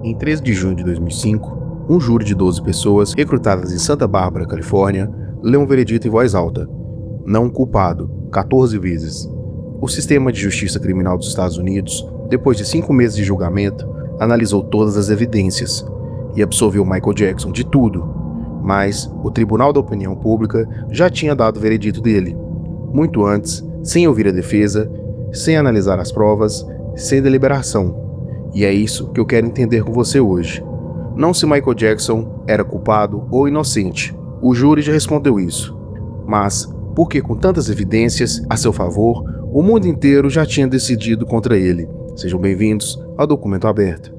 Em 13 de junho de 2005, um júri de 12 pessoas recrutadas em Santa Bárbara, Califórnia, leu um veredito em voz alta. Não culpado, 14 vezes. O sistema de justiça criminal dos Estados Unidos, depois de 5 meses de julgamento, analisou todas as evidências e absolveu Michael Jackson de tudo. Mas o Tribunal da Opinião Pública já tinha dado o veredito dele, muito antes, sem ouvir a defesa, sem analisar as provas, sem deliberação. E é isso que eu quero entender com você hoje. Não se Michael Jackson era culpado ou inocente. O júri já respondeu isso. Mas, por que com tantas evidências a seu favor, o mundo inteiro já tinha decidido contra ele? Sejam bem-vindos ao Documento Aberto.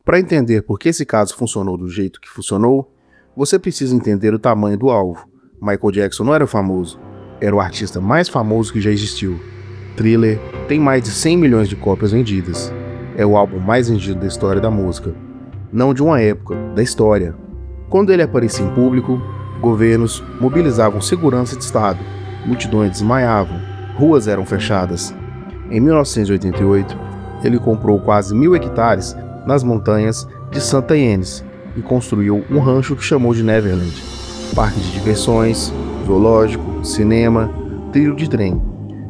Para entender por que esse caso funcionou do jeito que funcionou, você precisa entender o tamanho do alvo. Michael Jackson não era famoso, era o artista mais famoso que já existiu. Thriller tem mais de 100 milhões de cópias vendidas. É o álbum mais vendido da história da música. Não de uma época, da história. Quando ele aparecia em público, governos mobilizavam segurança de estado, multidões desmaiavam, ruas eram fechadas. Em 1988, ele comprou quase 1.000 hectares nas montanhas de Santa Ynez e construiu um rancho que chamou de Neverland. Parque de diversões, zoológico, cinema, trilho de trem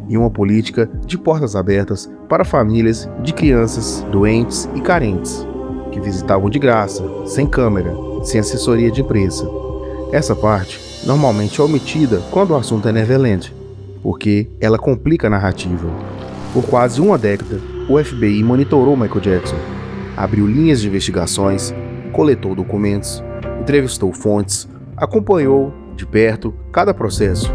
e uma política de portas abertas para famílias de crianças doentes e carentes, que visitavam de graça, sem câmera, sem assessoria de imprensa. Essa parte normalmente é omitida quando o assunto é Neverland, porque ela complica a narrativa. Por quase uma década, o FBI monitorou Michael Jackson, abriu linhas de investigações, coletou documentos, entrevistou fontes, acompanhou de perto cada processo.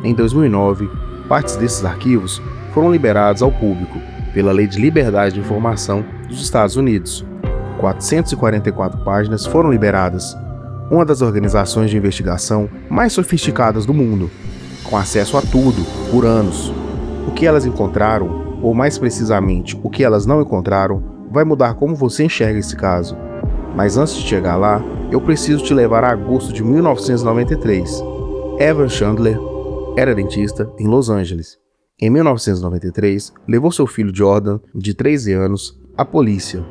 Em 2009, partes desses arquivos foram liberados ao público pela Lei de Liberdade de Informação dos Estados Unidos. 444 páginas foram liberadas, uma das organizações de investigação mais sofisticadas do mundo, com acesso a tudo, por anos. O que elas encontraram, ou mais precisamente, o que elas não encontraram, vai mudar como você enxerga esse caso. Mas antes de chegar lá, eu preciso te levar a agosto de 1993. Evan Chandler era dentista em Los Angeles. Em 1993, levou seu filho Jordan, de 13 anos, à polícia,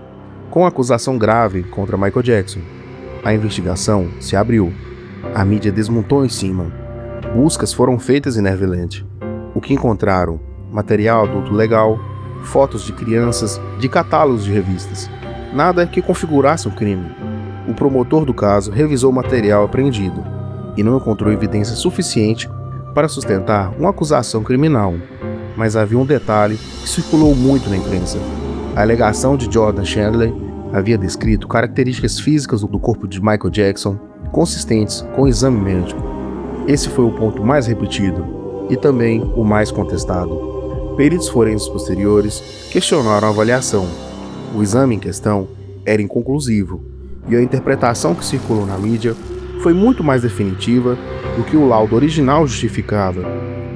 com acusação grave contra Michael Jackson. A investigação se abriu. A mídia desmontou em cima. Buscas foram feitas em Neverland. O que encontraram? Material adulto legal, fotos de crianças, de catálogos de revistas. Nada que configurasse um crime. O promotor do caso revisou o material apreendido e não encontrou evidência suficiente para sustentar uma acusação criminal. Mas havia um detalhe que circulou muito na imprensa. A alegação de Jordan Chandler havia descrito características físicas do corpo de Michael Jackson consistentes com o exame médico. Esse foi o ponto mais repetido e também o mais contestado. Peritos forenses posteriores questionaram a avaliação. O exame em questão era inconclusivo, e a interpretação que circulou na mídia foi muito mais definitiva do que o laudo original justificava.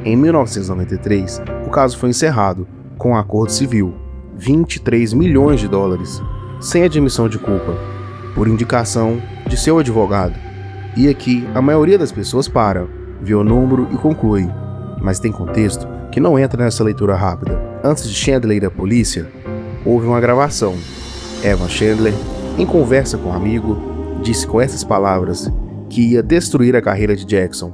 Em 1993, o caso foi encerrado com um acordo civil, 23 milhões de dólares, sem admissão de culpa, por indicação de seu advogado. E aqui a maioria das pessoas para, vê o número e conclui, mas tem contexto que não entra nessa leitura rápida. Antes de Chandler ir à polícia, houve uma gravação. Evan Chandler, em conversa com um amigo, disse com essas palavras que ia destruir a carreira de Jackson,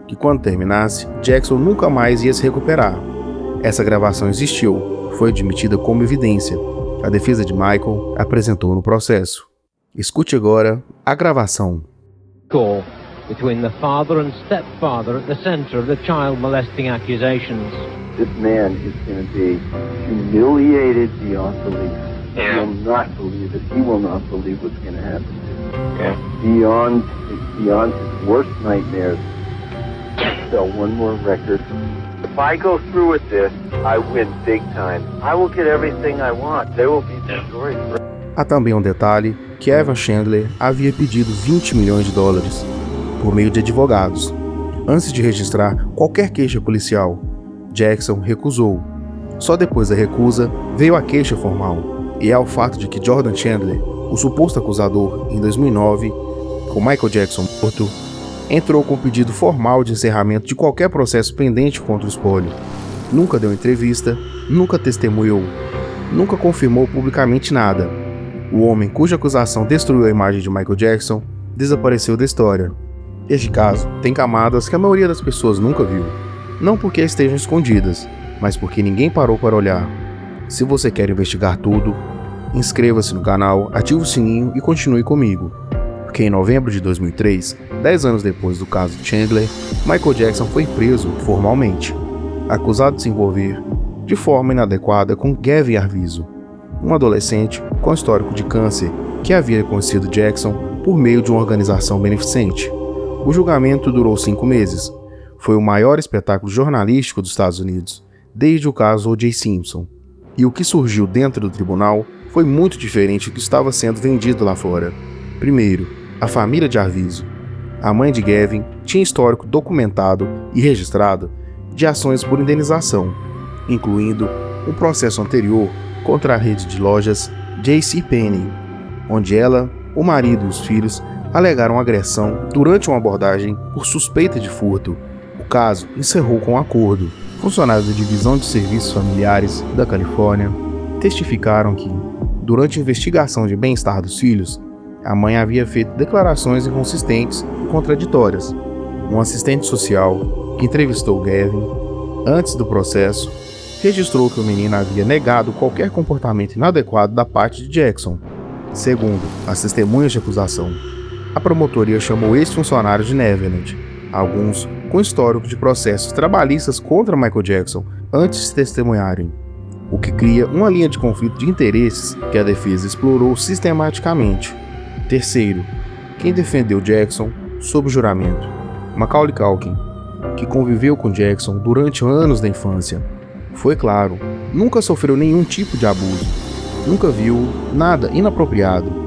que quando terminasse, Jackson nunca mais ia se recuperar. Essa gravação existiu, foi admitida como evidência. A defesa de Michael apresentou no processo. Escute agora a gravação. Between the father and stepfather at the center of the child molesting accusations. This man is going to be humiliated beyond belief. He will not believe it. He will not believe what's going to happen to him. Beyond his worst nightmares. Sell one more record. If I go through with this, I win big time. I will get everything I want. There will be some stories. Há também um detalhe que Evan Chandler havia pedido 20 milhões de dólares por meio de advogados, antes de registrar qualquer queixa policial. Jackson recusou. Só depois da recusa veio a queixa formal, e é o fato de que Jordan Chandler O suposto acusador, em 2009, com Michael Jackson morto, entrou com pedido formal de encerramento de qualquer processo pendente contra o espólio. Nunca deu entrevista, nunca testemunhou, nunca confirmou publicamente nada. O homem cuja acusação destruiu a imagem de Michael Jackson desapareceu da história. Este caso tem camadas que a maioria das pessoas nunca viu. Não porque estejam escondidas, mas porque ninguém parou para olhar. Se você quer investigar tudo, inscreva-se no canal, ative o sininho e continue comigo. Porque em novembro de 2003, 10 anos depois do caso Chandler, Michael Jackson foi preso formalmente, acusado de se envolver de forma inadequada com Gavin Arvizo, um adolescente com histórico de câncer que havia conhecido Jackson por meio de uma organização beneficente. O julgamento durou 5 meses. Foi o maior espetáculo jornalístico dos Estados Unidos, desde o caso O.J. Simpson. E o que surgiu dentro do tribunal foi muito diferente do que estava sendo vendido lá fora. Primeiro, a família de Arvizo. A mãe de Gavin tinha histórico documentado e registrado de ações por indenização, incluindo um processo anterior contra a rede de lojas JCPenney, onde ela, o marido e os filhos alegaram agressão durante uma abordagem por suspeita de furto. O caso encerrou com um acordo. Funcionários da Divisão de Serviços Familiares da Califórnia testificaram que, durante a investigação de bem-estar dos filhos, a mãe havia feito declarações inconsistentes e contraditórias. Um assistente social que entrevistou Gavin antes do processo registrou que o menino havia negado qualquer comportamento inadequado da parte de Jackson. Segundo as testemunhas de acusação, a promotoria chamou ex-funcionários de Neverland, alguns com histórico de processos trabalhistas contra Michael Jackson antes de testemunharem, o que cria uma linha de conflito de interesses que a defesa explorou sistematicamente. Terceiro, quem defendeu Jackson sob juramento, Macaulay Culkin, que conviveu com Jackson durante anos da infância. Foi claro, nunca sofreu nenhum tipo de abuso, nunca viu nada inapropriado.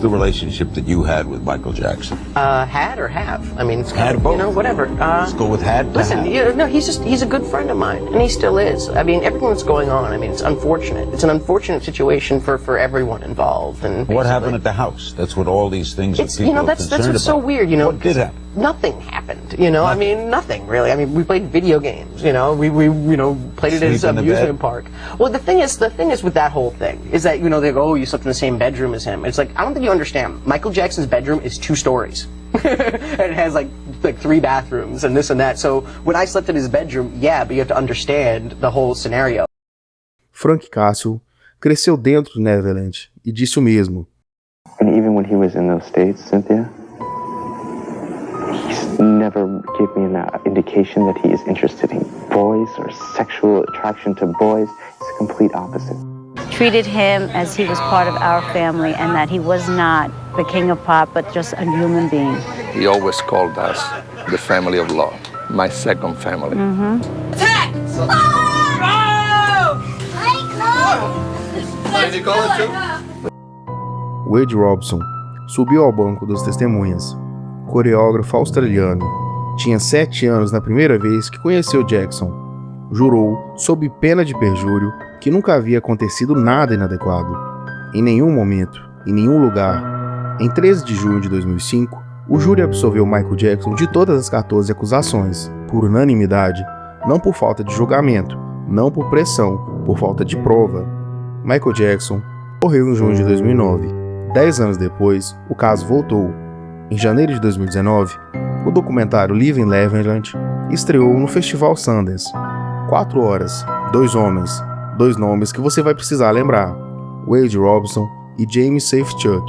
The relationship that you had with Michael Jackson? Had or have? I mean, it's kind of, both. you know, whatever. Let's go with had. Listen, no, he's a good friend of mine, and he still is. I mean, everything that's going on, I mean, it's unfortunate. It's an unfortunate situation for everyone involved. And what happened at the house? That's what all these things are people you know, that's concerned what's so about. weird, you know. What did happen? Nothing happened, you know. I mean, nothing really. I mean, we played video games, you know. We you know, played it at his Sleep in the amusement bed? park. Well, the thing is with that whole thing is that, you know, they go, oh, you slept in the same bedroom as him. It's like, I don't think you understand. Michael Jackson's bedroom is 2 stories. And it has like 3 bathrooms and this and that. So when I slept in his bedroom, yeah, but you have to understand the whole scenario. Frank Castle cresceu dentro do Neverland e disse o mesmo. And even when he was in those states, Cynthia, he's never gave me an indication that he is interested in boys or sexual attraction to boys. It's the complete opposite. Treated him as he was part of our family and that he was not the king of pop, but just a human being. He always called us the family of love, my second family. Attack! Wade Robson subiu ao banco das testemunhas. Coreógrafo australiano, tinha 7 anos na primeira vez que conheceu Jackson. Jurou, sob pena de perjúrio, que nunca havia acontecido nada inadequado. Em nenhum momento, em nenhum lugar. Em 13 de junho de 2005, o júri absolveu Michael Jackson de todas as 14 acusações, por unanimidade, não por falta de julgamento, não por pressão, por falta de prova. Michael Jackson morreu em junho de 2009. 10 anos depois, o caso voltou. Em janeiro de 2019, o documentário Living Neverland estreou no Festival Sundance. 4 horas, 2 homens, 2 nomes que você vai precisar lembrar: Wade Robson e James Safechuck.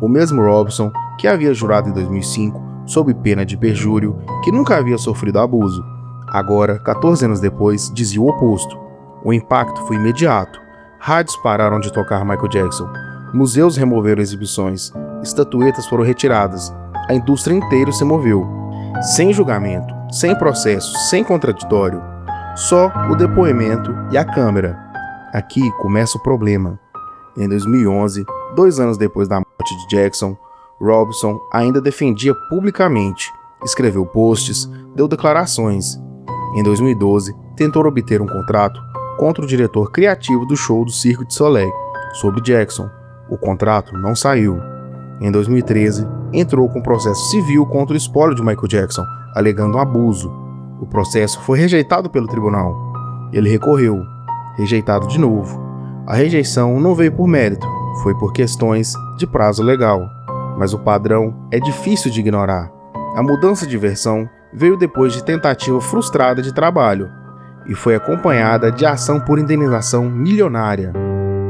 O mesmo Robson que havia jurado em 2005, sob pena de perjúrio, que nunca havia sofrido abuso. Agora, 14 anos depois, dizia o oposto. O impacto foi imediato. Rádios pararam de tocar Michael Jackson. Museus removeram exibições. Estatuetas foram retiradas. A indústria inteira se moveu. Sem julgamento, sem processo, sem contraditório. Só o depoimento e a câmera. Aqui começa o problema. Em 2011, 2 anos depois da morte de Jackson, Robson ainda defendia publicamente, escreveu posts, deu declarações. Em 2012, tentou obter um contrato contra o diretor criativo do show do Cirque du Soleil, sobre Jackson, O contrato não saiu. Em 2013, entrou com processo civil contra o espólio de Michael Jackson, alegando abuso. O processo foi rejeitado pelo tribunal. Ele recorreu, rejeitado de novo. A rejeição não veio por mérito, foi por questões de prazo legal. Mas o padrão é difícil de ignorar. A mudança de versão veio depois de tentativa frustrada de trabalho e foi acompanhada de ação por indenização milionária.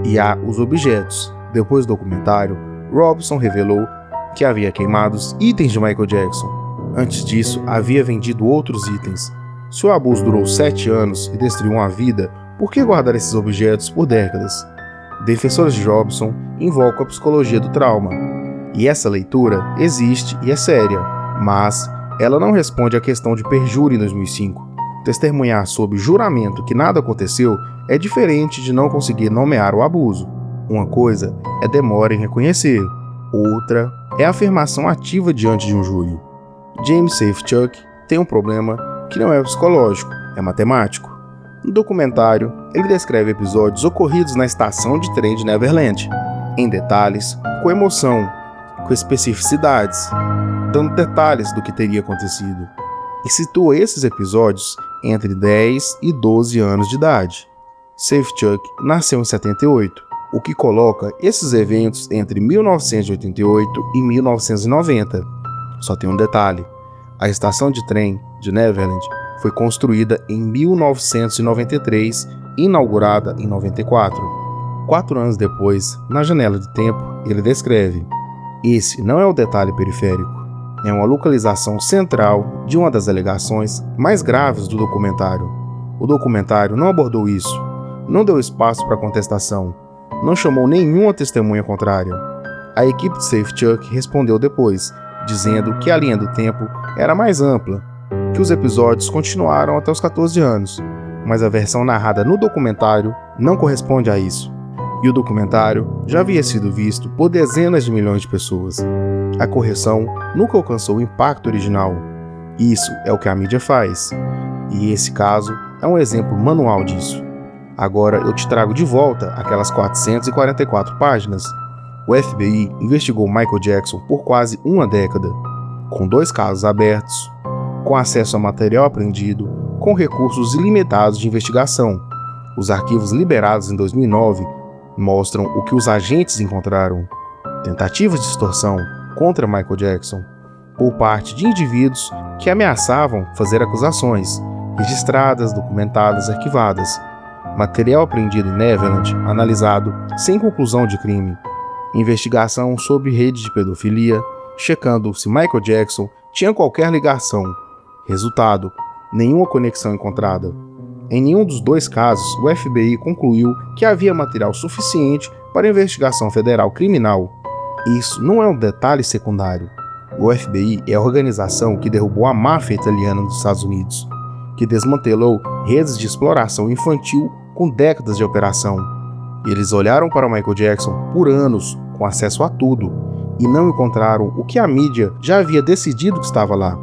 E há os objetos. Depois do documentário, Robson revelou que havia queimado os itens de Michael Jackson. Antes disso, havia vendido outros itens. Se o abuso durou 7 anos e destruiu uma vida, por que guardar esses objetos por décadas? Defensores de Robson invocam a psicologia do trauma. E essa leitura existe e é séria, mas ela não responde à questão de perjúrio em 2005. Testemunhar sob juramento que nada aconteceu é diferente de não conseguir nomear o abuso. Uma coisa é demora em reconhecer, outra é a afirmação ativa diante de um júri. James Safechuck tem um problema que não é psicológico, é matemático. No documentário, ele descreve episódios ocorridos na estação de trem de Neverland, em detalhes, com emoção, com especificidades, dando detalhes do que teria acontecido. E situa esses episódios entre 10 e 12 anos de idade. Safechuck nasceu em 78, o que coloca esses eventos entre 1988 e 1990. Só tem um detalhe: a estação de trem de Neverland foi construída em 1993 e inaugurada em 94. 4 anos depois, na janela de tempo, ele descreve: esse não é o detalhe periférico, é uma localização central de uma das alegações mais graves do documentário. O documentário não abordou isso, não deu espaço para contestação, não chamou nenhuma testemunha contrária. A equipe de Safechuck respondeu depois, dizendo que a linha do tempo era mais ampla, que os episódios continuaram até os 14 anos, mas a versão narrada no documentário não corresponde a isso. E o documentário já havia sido visto por dezenas de milhões de pessoas. A correção nunca alcançou o impacto original. Isso é o que a mídia faz. E esse caso é um exemplo manual disso. Agora eu te trago de volta aquelas 444 páginas. O FBI investigou Michael Jackson por quase uma década, com 2 casos abertos, com acesso a material apreendido, com recursos ilimitados de investigação. Os arquivos liberados em 2009 mostram o que os agentes encontraram: tentativas de extorsão contra Michael Jackson por parte de indivíduos que ameaçavam fazer acusações, registradas, documentadas, arquivadas. Material apreendido em Neverland, analisado sem conclusão de crime. Investigação sobre rede de pedofilia, checando se Michael Jackson tinha qualquer ligação. Resultado: nenhuma conexão encontrada. Em nenhum dos 2 casos, o FBI concluiu que havia material suficiente para investigação federal criminal. Isso não é um detalhe secundário. O FBI é a organização que derrubou a máfia italiana nos Estados Unidos, que desmantelou redes de exploração infantil com décadas de operação. Eles olharam para Michael Jackson por anos, com acesso a tudo, e não encontraram o que a mídia já havia decidido que estava lá.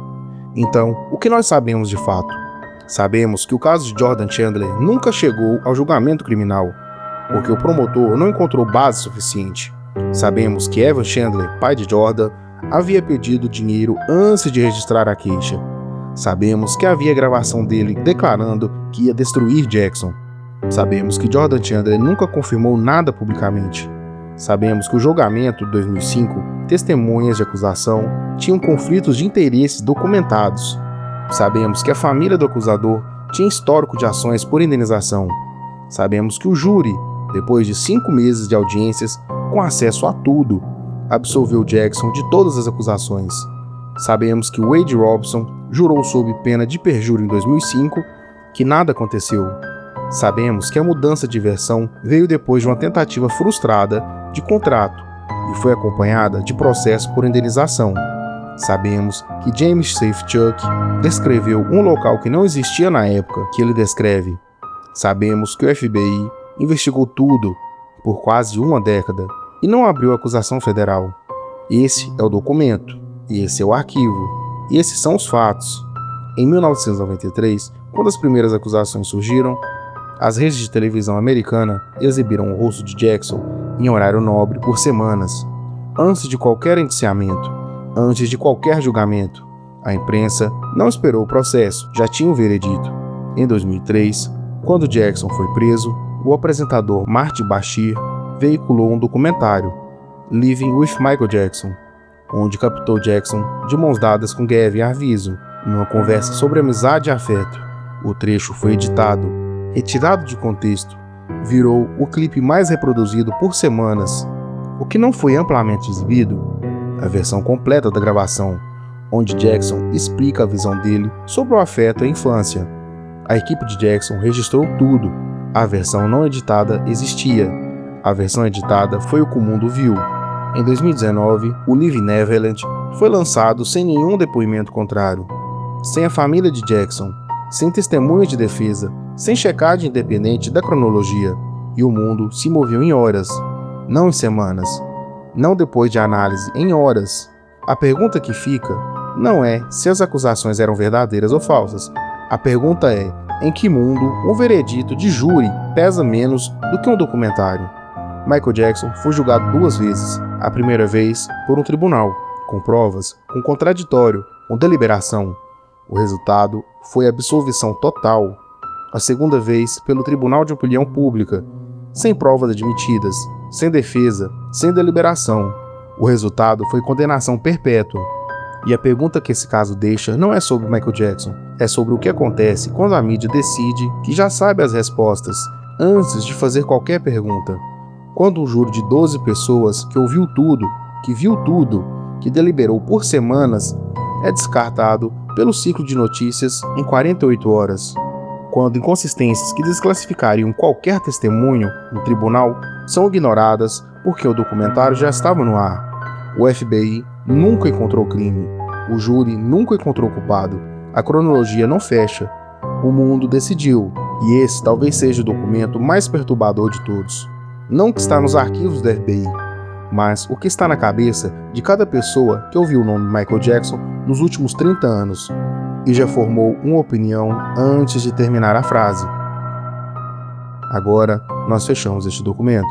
Então, o que nós sabemos de fato? Sabemos que o caso de Jordan Chandler nunca chegou ao julgamento criminal, porque o promotor não encontrou base suficiente. Sabemos que Evan Chandler, pai de Jordan, havia pedido dinheiro antes de registrar a queixa. Sabemos que havia gravação dele declarando que ia destruir Jackson. Sabemos que Jordan Chandler nunca confirmou nada publicamente. Sabemos que o julgamento de 2005, testemunhas de acusação tinham conflitos de interesses documentados. Sabemos que a família do acusador tinha histórico de ações por indenização. Sabemos que o júri, depois de 5 meses de audiências, com acesso a tudo, absolveu Jackson de todas as acusações. Sabemos que Wade Robson jurou sob pena de perjúrio em 2005, que nada aconteceu. Sabemos que a mudança de versão veio depois de uma tentativa frustrada de contrato e foi acompanhada de processo por indenização. Sabemos que James Safechuck descreveu um local que não existia na época que ele descreve. Sabemos que o FBI investigou tudo por quase uma década e não abriu acusação federal. Esse é o documento, e esse é o arquivo, e esses são os fatos. Em 1993, quando as primeiras acusações surgiram, as redes de televisão americana exibiram o rosto de Jackson em horário nobre por semanas, antes de qualquer indiciamento, antes de qualquer julgamento. A imprensa não esperou o processo, já tinha o veredito. Em 2003, quando Jackson foi preso, o apresentador Marty Bashir veiculou um documentário, Living with Michael Jackson, onde captou Jackson de mãos dadas com Gavin Arvizo, numa conversa sobre amizade e afeto. O trecho foi editado, retirado de contexto, virou o clipe mais reproduzido por semanas. O que não foi amplamente exibido, a versão completa da gravação, onde Jackson explica a visão dele sobre o afeto e a infância. A equipe de Jackson registrou tudo. A versão não editada existia. A versão editada foi o que o mundo viu. Em 2019, o Living Neverland foi lançado sem nenhum depoimento contrário, sem a família de Jackson, sem testemunhas de defesa, sem checagem independente da cronologia, e o mundo se moveu em horas, não em semanas, não depois de análise, em horas. A pergunta que fica não é se as acusações eram verdadeiras ou falsas. A pergunta é, em que mundo um veredito de júri pesa menos do que um documentário? Michael Jackson foi julgado 2 vezes. A primeira vez por um tribunal, com provas, com contraditório, com deliberação. O resultado foi absolvição total. A segunda vez pelo Tribunal de Opinião Pública, sem provas admitidas, sem defesa, sem deliberação. O resultado foi condenação perpétua. E a pergunta que esse caso deixa não é sobre Michael Jackson, é sobre o que acontece quando a mídia decide que já sabe as respostas antes de fazer qualquer pergunta. Quando um júri de 12 pessoas que ouviu tudo, que viu tudo, que deliberou por semanas, é descartado pelo ciclo de notícias em 48 horas. Quando inconsistências que desclassificariam qualquer testemunho no tribunal são ignoradas porque o documentário já estava no ar. O FBI nunca encontrou crime. O júri nunca encontrou culpado. A cronologia não fecha. O mundo decidiu. E esse talvez seja o documento mais perturbador de todos. Não o que está nos arquivos do FBI, mas o que está na cabeça de cada pessoa que ouviu o nome Michael Jackson nos últimos 30 anos e já formou uma opinião antes de terminar a frase. Agora, nós fechamos este documento.